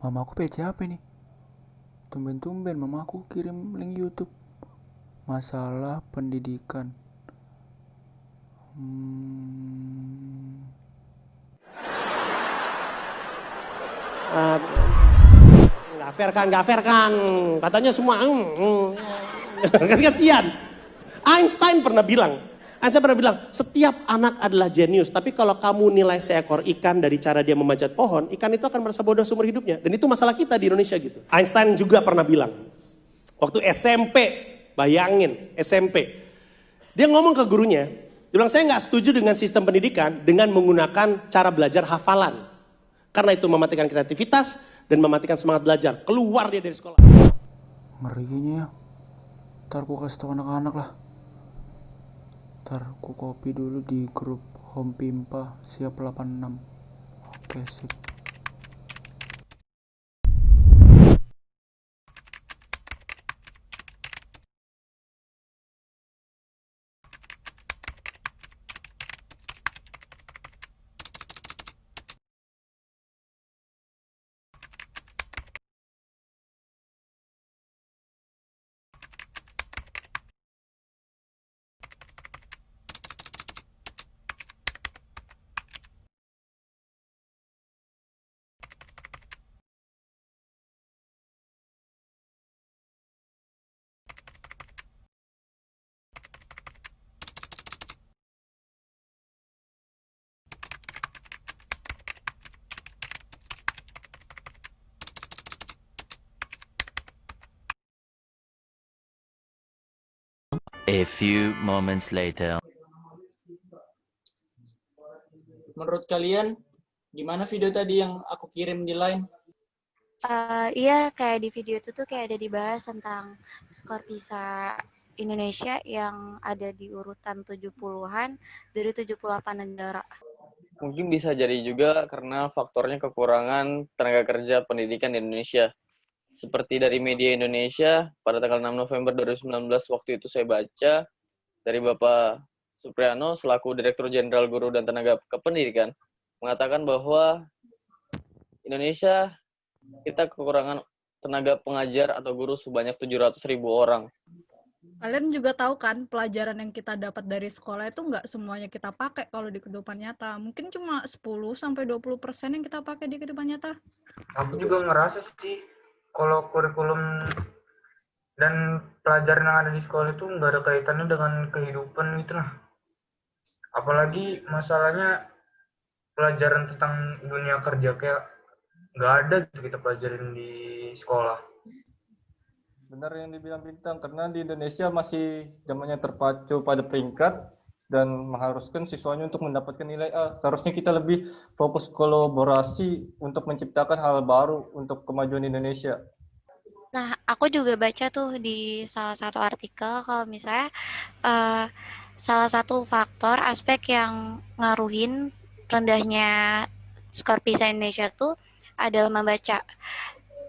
Mama aku PC apa nih? Tumben-tumben mama aku kirim link YouTube. Masalah pendidikan. Nggak fair kan. Katanya semua, kan kasihan. Einstein pernah bilang, setiap anak adalah jenius, tapi kalau kamu nilai seekor ikan dari cara dia memanjat pohon, ikan itu akan merasa bodoh seumur hidupnya. Dan itu masalah kita di Indonesia gitu. Einstein juga pernah bilang, waktu SMP, bayangin SMP, dia ngomong ke gurunya, dia bilang, saya nggak setuju dengan sistem pendidikan dengan menggunakan cara belajar hafalan. Karena itu mematikan kreativitas dan mematikan semangat belajar. Keluar dia dari sekolah. Ngerinya ya. Ntar ku kasih tau anak-anak lah. Ntar ku copy dulu di grup Home Pimpa siap 86. Oke, sip. A few moments later. Menurut kalian, gimana video tadi yang aku kirim di Line? Iya, kayak di video itu tuh kayak ada dibahas tentang skor PISA Indonesia yang ada di urutan 70-an dari 78 negara. Mungkin bisa jadi juga karena faktornya kekurangan tenaga kerja pendidikan di Indonesia. Seperti dari media Indonesia, pada tanggal 6 November 2019 waktu itu saya baca dari Bapak Supriano selaku Direktur Jenderal Guru dan Tenaga Kependidikan mengatakan bahwa Indonesia kita kekurangan tenaga pengajar atau guru sebanyak 700.000 orang. Kalian juga tahu kan, pelajaran yang kita dapat dari sekolah itu nggak semuanya kita pakai kalau di kehidupan nyata. Mungkin cuma 10-20% yang kita pakai di kehidupan nyata. Aku juga ngerasa sih, kalau kurikulum dan pelajaran yang ada di sekolah itu nggak ada kaitannya dengan kehidupan gitu lah. Apalagi masalahnya pelajaran tentang dunia kerja, kayak nggak ada gitu kita pelajarin di sekolah. Benar yang dibilang Bintang, karena di Indonesia masih zamannya terpacu pada peringkat dan mengharuskan siswanya untuk mendapatkan nilai A. Seharusnya kita lebih fokus kolaborasi untuk menciptakan hal baru untuk kemajuan Indonesia. Nah, aku juga baca tuh di salah satu artikel kalau misalnya salah satu faktor aspek yang ngaruhin rendahnya skor PISA Indonesia tuh adalah membaca.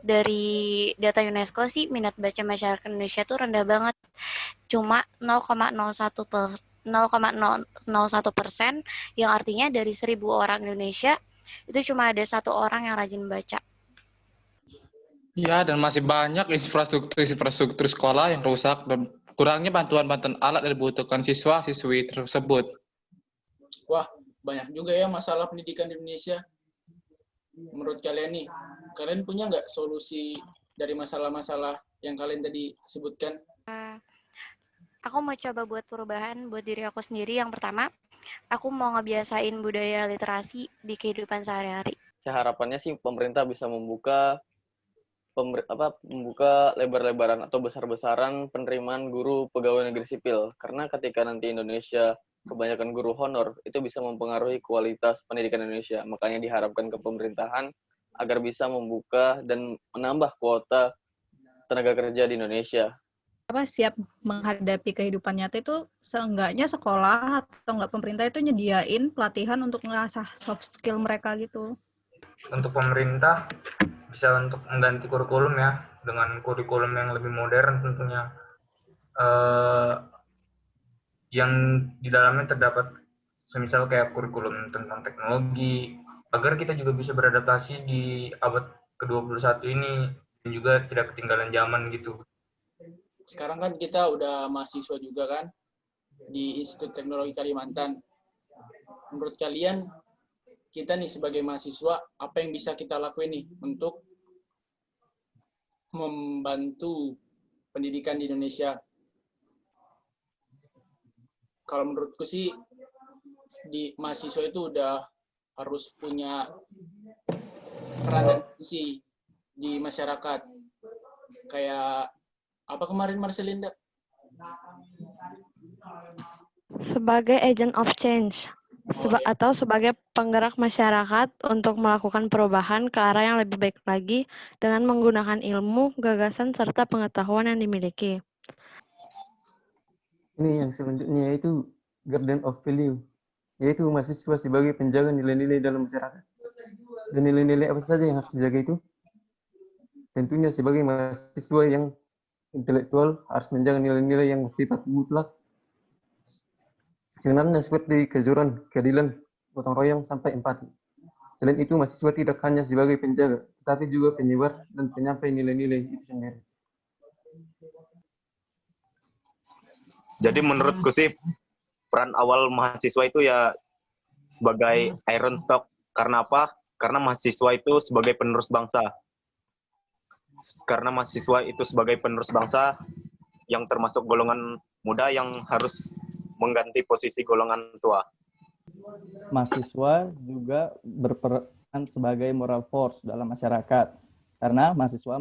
Dari data UNESCO sih minat baca masyarakat Indonesia tuh rendah banget, cuma 0,01%, yang artinya dari 1.000 orang Indonesia itu cuma ada 1 orang yang rajin baca. Ya, dan masih banyak infrastruktur sekolah yang rusak dan kurangnya bantuan-bantuan alat yang dibutuhkan siswa-siswi tersebut. Wah, banyak juga ya masalah pendidikan di Indonesia. Menurut kalian nih, kalian punya nggak solusi dari masalah-masalah yang kalian tadi sebutkan? Aku mau coba buat perubahan buat diri aku sendiri. Yang pertama, aku mau ngebiasain budaya literasi di kehidupan sehari-hari. Saya harapannya sih pemerintah bisa membuka lebar-lebaran atau besar-besaran penerimaan guru pegawai negeri sipil. Karena ketika nanti Indonesia kebanyakan guru honor, itu bisa mempengaruhi kualitas pendidikan Indonesia. Makanya diharapkan ke pemerintahan agar bisa membuka dan menambah kuota tenaga kerja di Indonesia. Siap menghadapi kehidupan nyata itu seenggaknya sekolah atau enggak pemerintah itu nyediain pelatihan untuk mengasah soft skill mereka gitu. Untuk pemerintah bisa untuk mengganti kurikulum ya dengan kurikulum yang lebih modern tentunya, yang di dalamnya terdapat semisal kayak kurikulum tentang teknologi, agar kita juga bisa beradaptasi di abad ke-21 ini, dan juga tidak ketinggalan zaman gitu. Sekarang kan kita udah mahasiswa juga kan di Institut Teknologi Kalimantan. Menurut kalian, kita nih sebagai mahasiswa, apa yang bisa kita lakuin nih untuk membantu pendidikan di Indonesia? Kalau menurutku sih, di mahasiswa itu udah harus punya peran dan fungsi di masyarakat. Kayak apa kemarin Marcelinda? Sebagai agent of change atau sebagai penggerak masyarakat untuk melakukan perubahan ke arah yang lebih baik lagi dengan menggunakan ilmu, gagasan, serta pengetahuan yang dimiliki. Ini yang selanjutnya yaitu guardian of value, yaitu mahasiswa sebagai penjaga nilai-nilai dalam masyarakat. Dan nilai-nilai apa saja yang harus dijaga itu? Tentunya sebagai mahasiswa yang intelektual harus menjaga nilai-nilai yang bersifat mutlak. Sebenarnya seperti kejujuran, keadilan, gotong royong, sampai empati. Selain itu, mahasiswa tidak hanya sebagai penjaga, tetapi juga penyebar dan penyampai nilai-nilai itu sendiri. Jadi menurutku sih peran awal mahasiswa itu ya sebagai iron stock. Karena apa? Karena mahasiswa itu sebagai penerus bangsa. Karena mahasiswa itu sebagai penerus bangsa yang termasuk golongan muda yang harus mengganti posisi golongan tua. Mahasiswa juga berperan sebagai moral force dalam masyarakat. Karena mahasiswa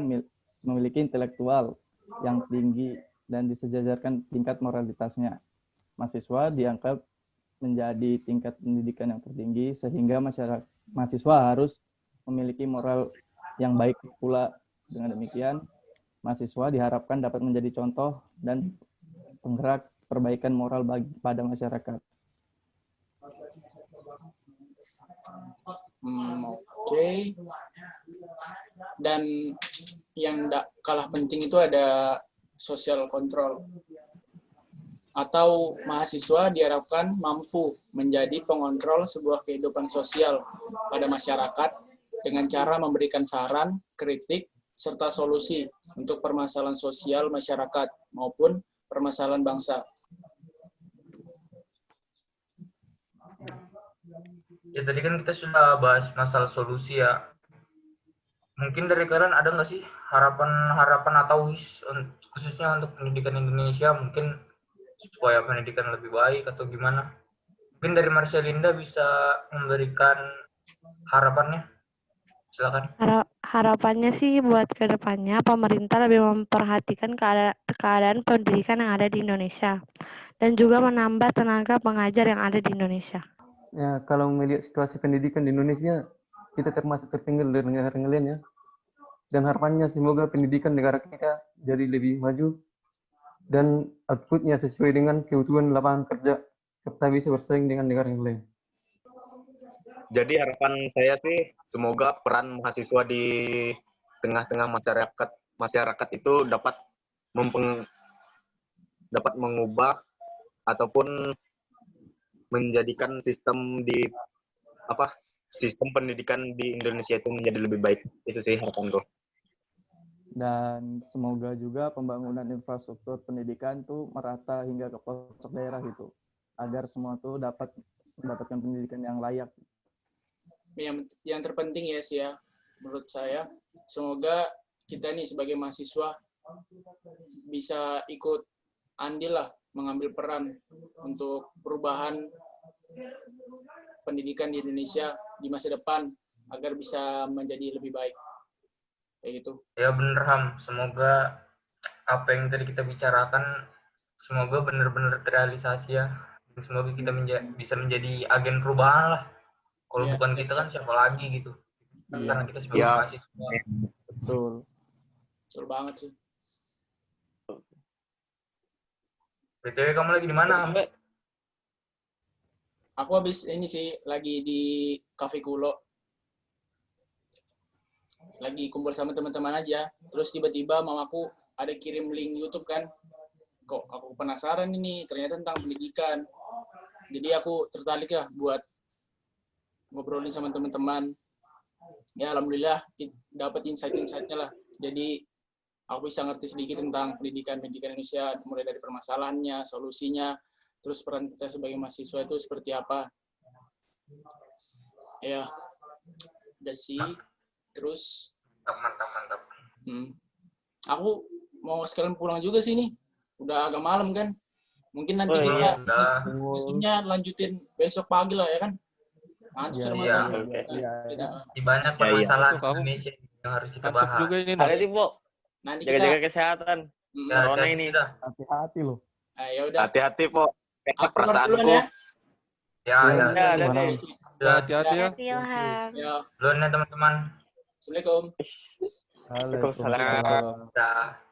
memiliki intelektual yang tinggi dan disejajarkan tingkat moralitasnya. Mahasiswa dianggap menjadi tingkat pendidikan yang tertinggi sehingga mahasiswa harus memiliki moral yang baik pula. Dengan demikian, mahasiswa diharapkan dapat menjadi contoh dan penggerak perbaikan moral pada masyarakat. Oke. Dan yang kalah penting itu ada social control. Atau mahasiswa diharapkan mampu menjadi pengontrol sebuah kehidupan sosial pada masyarakat dengan cara memberikan saran, kritik, serta solusi untuk permasalahan sosial masyarakat maupun permasalahan bangsa. Ya tadi kan kita sudah bahas masalah solusi ya. Mungkin dari kalian ada nggak sih harapan atau wish khususnya untuk pendidikan Indonesia, mungkin supaya pendidikan lebih baik atau gimana? Mungkin dari Marcelinda bisa memberikan harapannya. Silakan. Harapannya sih buat kedepannya pemerintah lebih memperhatikan keadaan pendidikan yang ada di Indonesia dan juga menambah tenaga pengajar yang ada di Indonesia. Ya, kalau melihat situasi pendidikan di Indonesia, kita termasuk tertinggal dari negara-negara lain ya. Dan harapannya semoga pendidikan negara kita jadi lebih maju dan outputnya sesuai dengan kebutuhan lapangan kerja serta bisa bersaing dengan negara yang lain. Jadi harapan saya sih semoga peran mahasiswa di tengah-tengah masyarakat itu dapat mengubah ataupun menjadikan sistem pendidikan di Indonesia itu menjadi lebih baik. Itu sih harapanku. Dan semoga juga pembangunan infrastruktur pendidikan itu merata hingga ke pelosok daerah gitu, agar semua tuh dapat mendapatkan pendidikan yang layak. Yang terpenting ya sih ya, menurut saya, semoga kita nih sebagai mahasiswa bisa ikut andil lah, mengambil peran untuk perubahan pendidikan di Indonesia di masa depan agar bisa menjadi lebih baik. Kayak gitu. Ya bener Ham, semoga apa yang tadi kita bicarakan semoga benar-benar terrealisasi ya. Dan semoga kita bisa menjadi agen perubahan lah. Kalau bukan kita kan siapa lagi gitu. Karena kita sebagai mahasiswa. Betul. Betul banget sih. BTW kamu lagi di mana? Aku habis ini sih lagi di Cafe Kulo. Lagi kumpul sama teman-teman aja. Terus tiba-tiba mamaku ada kirim link YouTube kan. Kok aku penasaran ini, ternyata tentang pendidikan. Jadi aku tertarik lah buat ngobrolin sama teman-teman. ya alhamdulillah dapat insight-insightnya lah. Jadi aku bisa ngerti sedikit tentang pendidikan Indonesia, mulai dari permasalahannya, solusinya, terus peran kita sebagai mahasiswa itu seperti apa. Ya, udah sih. Terus mantap. Aku mau sekalian pulang juga sih nih. Udah agak malam kan. Mungkin nanti kita diskusinya lanjutin besok pagi lah ya kan. Ngantuk sudah malam. Banyak permasalahan Indonesia yang harus kita bahas. Juga ini. Hati-hati, Po. Nanti jaga-jaga kesehatan. Corona ini. Hati-hati loh. Ya udah. Hati-hati, Po. Aku Perasaanku. Ya. Hati-hati ya. Ya. Duluan ya teman-teman. Assalamualaikum. Waalaikumsalam. Dah.